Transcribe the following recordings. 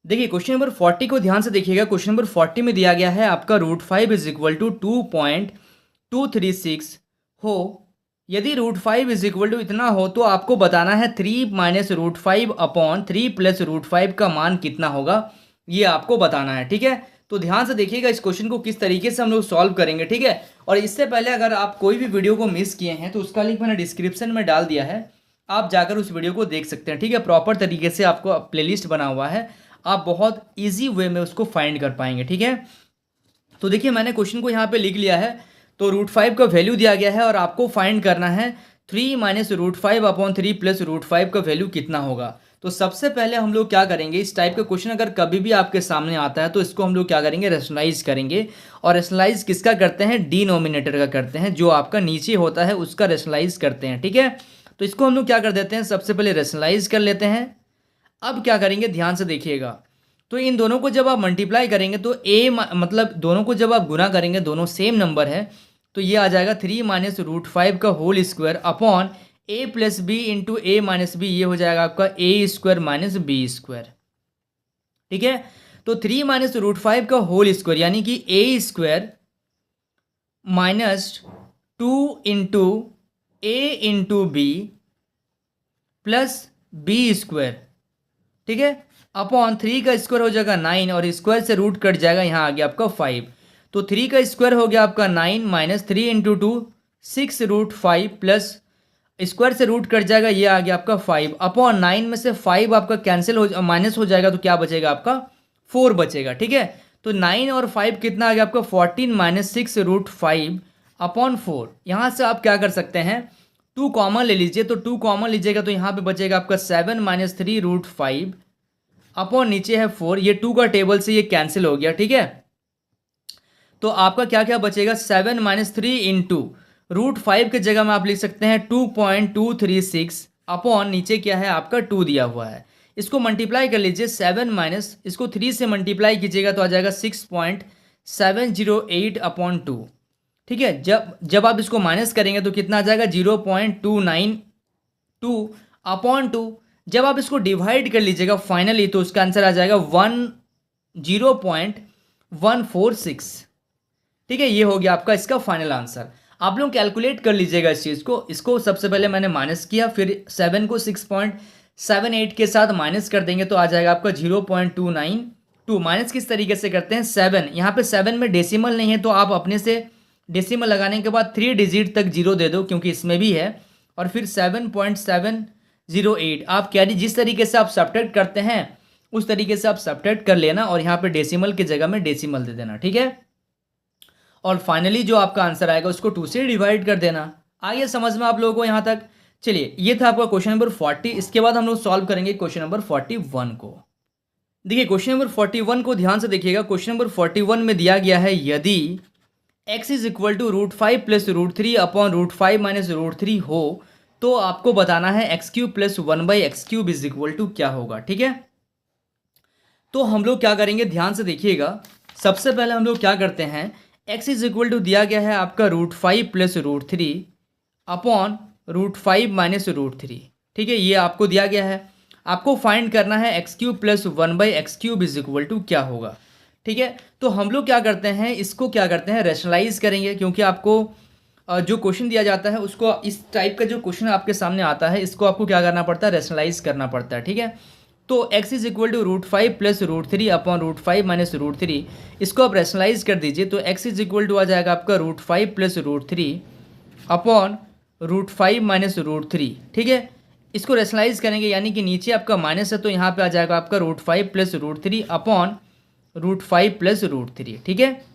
देखिए question number 40 को ध्यान से देखिएगा। क्वेश्चन नंबर 40 में दिया गया है आपका √5 इज इक्वल टू 2.236 हो। यदि √5 इज इक्वल टू इतना हो तो आपको बताना है 3 माइनस √5 अपॉन 3 प्लस √5 का मान कितना होगा, ये आपको बताना है। ठीक है, तो ध्यान से देखिएगा इस क्वेश्चन को किस तरीके से हम लोग सॉल्व करेंगे। ठीक है, और इससे पहले अगर आप कोई भी वीडियो को मिस किए हैं तो उसका लिंक मैंने डिस्क्रिप्शन में डाल दिया है, आप जाकर उस वीडियो को देख सकते हैं। ठीक है, प्रॉपर तरीके से आपको प्लेलिस्ट बना हुआ है, आप बहुत इजी वे में उसको फाइंड कर पाएंगे। ठीक है, तो देखिए मैंने क्वेश्चन को यहाँ पे लिख लिया है। तो √5 का वैल्यू दिया गया है और आपको फाइंड करना है 3 माइनस √5 अपॉन 3 प्लस √5 का वैल्यू कितना होगा। तो सबसे पहले हम लोग क्या करेंगे, इस टाइप का क्वेश्चन अगर कभी भी आपके सामने आता है तो इसको हम लोग क्या करेंगे, रेशनलाइज करेंगे। और रेशनलाइज किसका करते हैं, डिनोमिनेटर का करते हैं, जो आपका नीचे होता है उसका रेशनलाइज करते हैं। ठीक है, तो इसको हम लोग क्या कर देते हैं, सबसे पहले रेशनलाइज कर लेते हैं। अब क्या करेंगे, ध्यान से देखिएगा। तो इन दोनों को जब आप मल्टीप्लाई करेंगे तो मतलब दोनों को जब आप गुना करेंगे, दोनों सेम नंबर है, तो ये आ जाएगा 3 माइनस √5 का whole square upon a plus B into A minus B, ये हो जाएगा आपका a square minus B square. ठीक है, तो 3 माइनस √5 का होल स्क्वायर यानी कि a square minus 2 into A into B plus B square. ठीक है, अपॉन 3 का स्क्वायर हो जाएगा 9 और स्क्वायर से रूट कट जाएगा, यहाँ आ गया आपका 5। तो 3 का स्क्वायर हो गया आपका 9 माइनस 3 इंटू 2 6√5 प्लस स्क्वायर से रूट कट जाएगा, ये आ गया आपका 5 अपॉन 9 में से 5 आपका कैंसिल हो माइनस हो जाएगा, तो क्या बचेगा आपका 4 बचेगा। ठीक है, तो 9 और 5 कितना आ गया आपका 14 माइनस 6√5 अपॉन 4। यहाँ से आप क्या कर सकते हैं, 2 कॉमन ले लीजिए। तो 2 कॉमन लीजिएगा तो यहाँ पे बचेगा आपका 7 माइनस 3√5 अपॉन नीचे है 4। ये 2 का टेबल से ये कैंसिल हो गया। ठीक है, तो आपका क्या क्या बचेगा, 7 माइनस 3 इंटू √5 के जगह में आप लिख सकते हैं 2.236 अपॉन नीचे क्या है आपका 2 दिया हुआ है। इसको मल्टीप्लाई कर लीजिए, 7 माइनस इसको 3 से मल्टीप्लाई कीजिएगा तो आ जाएगा 6.708 अपॉन 2। ठीक है, जब जब आप इसको माइनस करेंगे तो कितना आ जाएगा 0.292 अपॉन 2। जब आप इसको डिवाइड कर लीजिएगा फाइनली तो उसका आंसर आ जाएगा 0.146। ठीक है, ये हो गया आपका इसका फाइनल आंसर। आप लोग कैलकुलेट कर लीजिएगा इस चीज़ को। इसको सबसे पहले मैंने माइनस किया, फिर 7 को 6.78 के साथ माइनस कर देंगे तो आ जाएगा आपका 0.292। माइनस किस तरीके से करते हैं, 7 यहाँ पे 7 में डेसिमल नहीं है तो आप अपने से डेसिमल लगाने के बाद 3 डिजिट तक जीरो दे दो, क्योंकि इसमें भी है। और फिर 7.708 आप कैरी जिस तरीके से आप सब्ट्रैक्ट करते हैं उस तरीके से आप सब्ट्रैक्ट कर लेना और यहाँ पे डेसिमल की जगह में डेसिमल दे देना। ठीक है, और फाइनली जो आपका आंसर आएगा उसको 2 से डिवाइड कर देना। आइए समझ में आप लोगों को यहाँ तक। चलिए, ये था आपका क्वेश्चन नंबर 40। इसके बाद हम लोग सॉल्व करेंगे क्वेश्चन नंबर 41 को। देखिए क्वेश्चन नंबर 41 को ध्यान से देखिएगा। क्वेश्चन नंबर 41 में दिया गया है, यदि x is equal to √5 plus √3 upon √5 minus √3 हो तो आपको बताना है x³ plus 1/x³ is equal to क्या होगा। ठीक है, तो हम लोग क्या करेंगे, ध्यान से देखिएगा। सबसे पहले हम लोग क्या करते हैं, x इज इक्वल टू दिया गया है आपका √5 प्लस √3 अपॉन √5 माइनस √3। ठीक है, ये आपको दिया गया है। आपको फाइंड करना है x³ plus 1/x³ is equal to क्या होगा। ठीक है, तो हम लोग क्या करते हैं, इसको क्या करते हैं, रैशनलाइज करेंगे। क्योंकि आपको जो क्वेश्चन दिया जाता है उसको, इस टाइप का जो क्वेश्चन आपके सामने आता है इसको आपको क्या करना पड़ता है, रैशनलाइज करना पड़ता है। ठीक है, तो x is equal to √5 plus √3 upon √5 minus √3, इसको आप रैशनलाइज कर दीजिए तो x इज इक्वल टू आ जाएगा आपका √5 प्लस √3 अपॉन √5 माइनस √3। ठीक है, इसको रैशनलाइज करेंगे यानी कि नीचे आपका माइनस है तो यहाँ पे आ जाएगा आपका √5 प्लस √3 अपॉन √5 प्लस √3। ठीक है,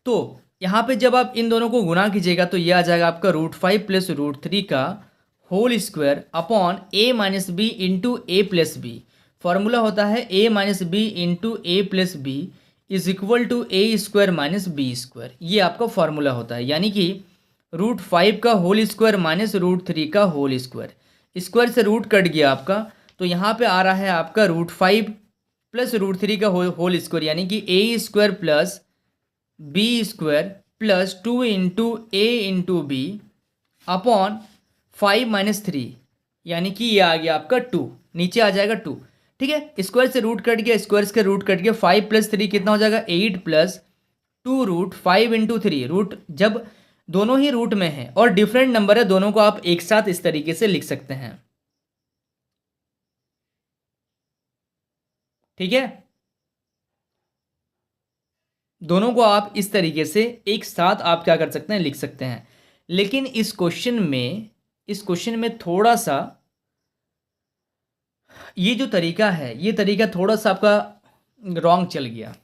तो यहाँ पे जब आप इन दोनों को गुना कीजिएगा तो ये आ जाएगा आपका √5 प्लस √3 का whole square upon a minus B into A plus B. Formula होता है a minus B into A plus B is equal to a square minus B square. ये आपका फॉर्मूला होता है, यानी कि √5 का होल स्क्वायर माइनस √3 का होल स्क्वायर, स्क्वायर से रूट कट गया आपका, तो यहाँ पे आ रहा है आपका √5 प्लस √3 का होल स्क्वायर, यानी कि a square plus B square plus 2 into A into B upon 5 minus 3, यानी कि ये आ गया आपका 2, नीचे आ जाएगा 2। ठीक है, स्क्वायर से रूट कट गया, स्क्वायर से रूट कट गया, 5 + 3 कितना हो जाएगा 8 + 2√5 × 3 रूट, जब दोनों ही रूट में है और डिफरेंट नंबर है, दोनों को आप एक साथ इस तरीके से लिख सकते हैं। ठीक है, दोनों को आप इस तरीके से एक साथ आप क्या कर सकते हैं, लिख सकते हैं। लेकिन इस क्वेश्चन में थोड़ा सा ये जो तरीका है, ये तरीका थोड़ा सा आपका रॉन्ग चल गया।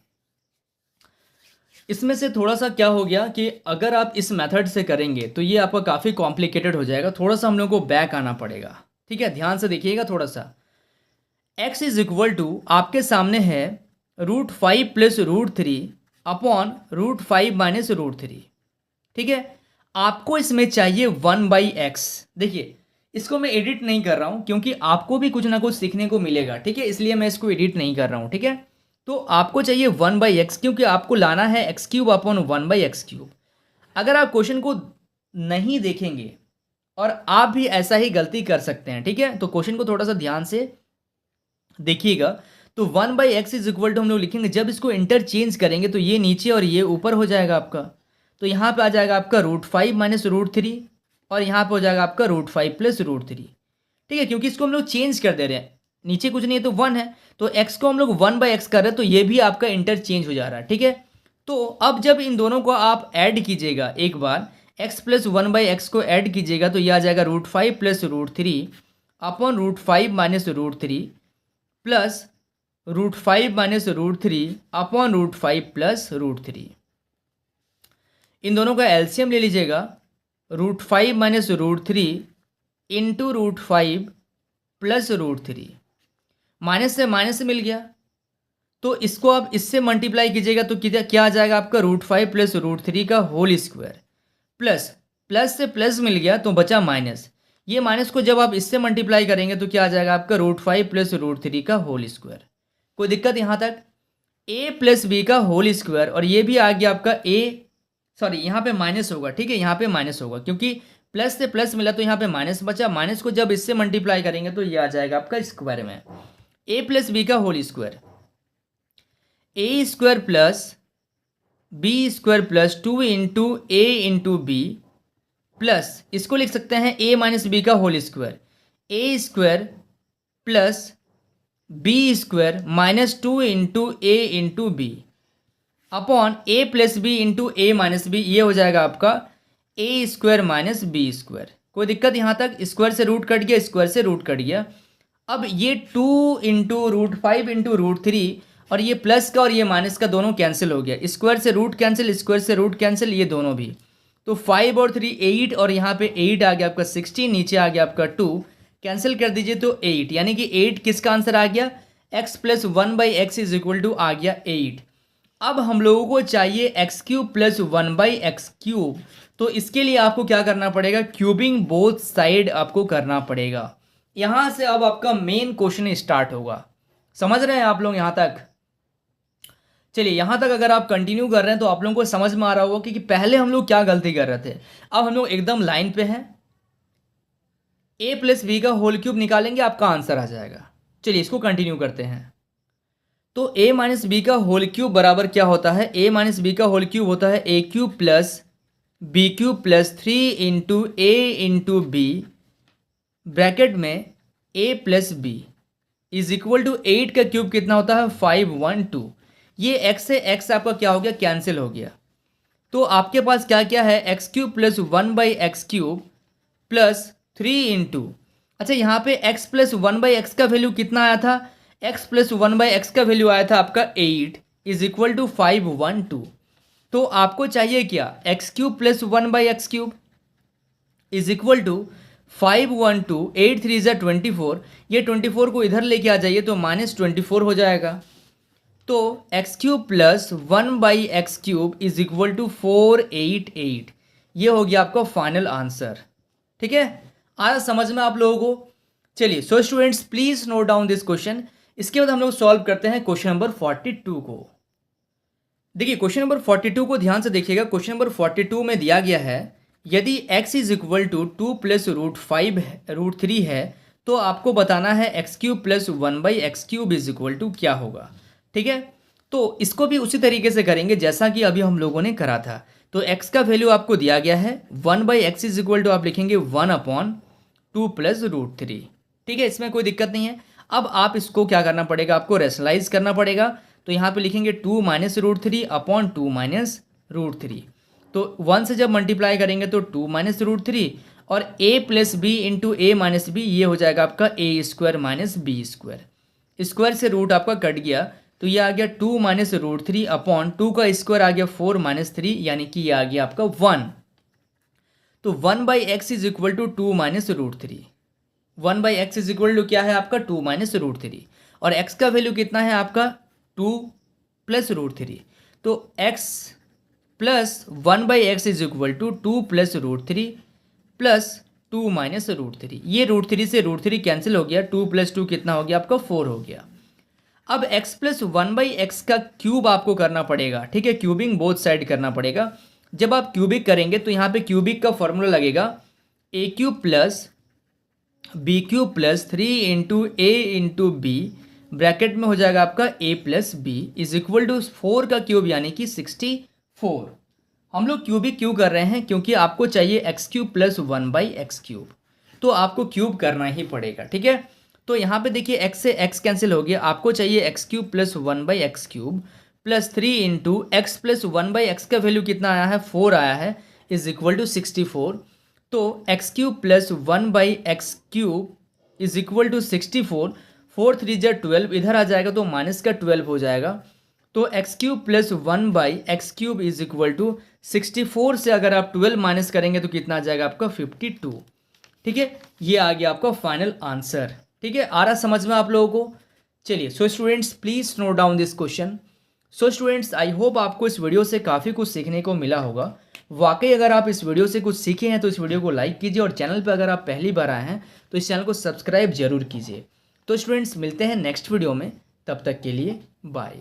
इसमें से थोड़ा सा क्या हो गया कि अगर आप इस मेथड से करेंगे तो ये आपका काफ़ी कॉम्प्लिकेटेड हो जाएगा, थोड़ा सा हम लोग को बैक आना पड़ेगा। ठीक है, ध्यान से देखिएगा थोड़ा सा। x = आपके सामने है √5 + √3 अपॉन √5 - √3। ठीक है, आपको इसमें चाहिए 1/x। देखिए, इसको मैं एडिट नहीं कर रहा हूँ क्योंकि आपको भी कुछ ना कुछ सीखने को मिलेगा। ठीक है, इसलिए मैं इसको एडिट नहीं कर रहा हूँ। ठीक है, तो आपको चाहिए 1/x क्योंकि आपको लाना है x³ अपॉन 1/x³। अगर आप क्वेश्चन को नहीं देखेंगे और आप भी ऐसा ही गलती कर सकते हैं। ठीक है, तो क्वेश्चन को थोड़ा सा ध्यान से देखिएगा। तो 1/x = हम लोग लिखेंगे, जब इसको इंटरचेंज करेंगे तो ये नीचे और ये ऊपर हो जाएगा आपका। तो यहाँ पे आ जाएगा आपका √5 - √3 और यहाँ पे हो जाएगा आपका √5 + √3। ठीक है, क्योंकि इसको हम लोग चेंज कर दे रहे हैं, नीचे कुछ नहीं है तो 1 है, तो x को हम लोग 1/x कर रहे हैं, तो ये भी आपका इंटरचेंज हो जा रहा है। ठीक है, तो अब जब इन दोनों को आप ऐड कीजिएगा एक बार, x + 1/x को ऐड कीजिएगा तो यह आ जाएगा √5 + √3 अपॉन √5 - √3 प्लस √5 - √3 अपॉन √5 + √3। इन दोनों का एलसीएम ले लीजिएगा, √5 - √3 इंटू √5 + √3। माइनस से माइनस मिल गया, तो इसको आप इससे मल्टीप्लाई कीजिएगा तो क्या आ जाएगा आपका √5 + √3 का होल स्क्वायर, प्लस प्लस से प्लस मिल गया तो बचा माइनस। ये माइनस को जब आप इससे मल्टीप्लाई करेंगे तो क्या आ जाएगा आपका √5 + √3 का होल स्क्वायर। कोई दिक्कत यहाँ तक? a + b का होल स्क्वायर, और ये भी आ गया आपका यहाँ पे माइनस होगा। ठीक है, यहाँ पे माइनस होगा क्योंकि प्लस से प्लस मिला तो यहाँ पे माइनस बचा। माइनस को जब इससे मल्टीप्लाई करेंगे तो ये आ जाएगा आपका स्क्वायर में a + b का whole square, a² + b² + 2 × a × b plus, इसको लिख सकते हैं a - b का whole square, a² + b² - 2 × a × b upon a + b × a - b, ये हो जाएगा आपका a² - b²। कोई दिक्कत यहाँ तक? स्क्वायर से रूट कट गया, स्क्वायर से रूट कट गया। अब ये 2 × √5 × √3 और ये प्लस का और ये माइनस का दोनों कैंसिल हो गया, स्क्वायर से रूट कैंसिल, स्क्वायर से रूट कैंसिल, ये दोनों भी। तो 5 और 3 8, और यहाँ पे 8 आ गया आपका 16, नीचे आ गया आपका 2, कैंसिल कर दीजिए तो 8, यानी कि 8 किसका आंसर आ गया? x + 1/x = आ गया 8। अब हम लोगों को चाहिए x³ + 1/x³, तो इसके लिए आपको क्या करना पड़ेगा? क्यूबिंग बोथ साइड आपको करना पड़ेगा। यहाँ से अब आपका मेन क्वेश्चन स्टार्ट होगा। समझ रहे हैं आप लोग यहाँ तक? चलिए, यहाँ तक अगर आप कंटिन्यू कर रहे हैं तो आप लोगों को समझ में आ रहा होगा कि पहले हम लोग क्या गलती कर रहे थे। अब हम लोग एकदम लाइन पे हैं, a + b का होल क्यूब निकालेंगे, आपका आंसर आ जाएगा। चलिए इसको कंटिन्यू करते हैं। तो a - b का होल क्यूब बराबर क्या होता है? a - b का होल क्यूब होता है a³ + b³ + 3 × a × b bracket में a + b = 8 का क्यूब कितना होता है? 512। ये x से x आपका क्या हो गया? कैंसिल हो गया। तो आपके पास क्या क्या है? x³ + 1/x³ प्लस 3 × अच्छा, यहाँ पे x + 1/x का वैल्यू कितना आया था? x + 1/x का वैल्यू आया था आपका 8 = 512। तो आपको चाहिए क्या? x³ + 1/x³ = 512, 8 3 = 24। ये 24 को इधर लेके आ जाइए तो -24 हो जाएगा। तो x³ + 1/x³ = 488। ये हो गया आपका फाइनल आंसर। ठीक है, आया समझ में आप लोगों को? चलिए, so students please note down this question. इसके बाद हम लोग सॉल्व करते हैं क्वेश्चन नंबर 42 को। देखिए, क्वेश्चन नंबर 42 को ध्यान से देखिएगा। क्वेश्चन नंबर 42 में दिया गया है, यदि x = 2 + √3 है तो आपको बताना है x cube plus 1/x³ is equal to क्या होगा। ठीक है, तो इसको भी उसी तरीके से करेंगे जैसा कि अभी हम लोगों ने करा था। तो x का वैल्यू आपको दिया गया है 1/x इज इक्वल टू आप लिखेंगे 1/2 प्लस √3। ठीक है, इसमें कोई दिक्कत नहीं है। अब आप इसको क्या करना पड़ेगा, आपको रेशनलाइज करना पड़ेगा। तो यहाँ पे लिखेंगे 2 माइनस √3 अपॉन 2 माइनस √3। तो 1 से जब मल्टीप्लाई करेंगे तो 2 माइनस √3 और a plus B into A minus B, ये हो जाएगा आपका a² minus B square. Square से रूट आपका कट गया तो ये आ गया 2 माइनस √3 अपॉन 2 का स्क्वायर आ गया 4 माइनस 3, यानी कि ये आ गया आपका 1। तो 1/x is equal to 2 minus √3। 1/x is equal to क्या है आपका 2 माइनस √3 और x का वैल्यू कितना है आपका 2 प्लस √3। तो x plus 1/x is equal to 2 plus √3 plus 2 minus √3। ये √3 से √3 कैंसिल हो गया, 2 प्लस 2 कितना हो गया आपका 4 हो गया। अब x प्लस 1/x का क्यूब आपको करना पड़ेगा। ठीक है, क्यूबिंग बोथ साइड करना पड़ेगा। जब आप क्यूबिक करेंगे तो यहाँ पे क्यूबिक का फॉर्मूला लगेगा a³ plus b³ plus 3 into A into B, bracket में हो जाएगा आपका a plus B is equal to 4 का क्यूब यानी कि 64। हम लोग क्यूबिक क्यों कर रहे हैं, क्योंकि आपको चाहिए x³ प्लस 1/x³, तो आपको क्यूब करना ही पड़ेगा। ठीक है, तो यहाँ पे देखिए x से x कैंसिल हो गया, आपको चाहिए x³ plus 1/x³ plus 3 into x plus 1/x का वैल्यू कितना आया है 4 आया है इज इक्वल टू 64। तो x³ plus 1/x³ is equal to 64। 4 3 जा 12, इधर आ जाएगा तो माइनस का 12 हो जाएगा। तो x³ plus 1/x³ is equal to 64 से अगर आप 12 माइनस करेंगे तो कितना आ जाएगा आपका 52। ठीक है, ये आ गया आपका फाइनल आंसर। ठीक है, आ रहा समझ में आप लोगों को। चलिए, so students please note down this question. So students, I hope आपको इस वीडियो से काफ़ी कुछ सीखने को मिला होगा। वाकई अगर आप इस वीडियो से कुछ सीखे हैं तो इस वीडियो को लाइक कीजिए और चैनल पर अगर आप पहली बार आए हैं तो इस चैनल को सब्सक्राइब जरूर कीजिए। तो स्टूडेंट्स, मिलते हैं नेक्स्ट वीडियो में, तब तक के लिए बाय।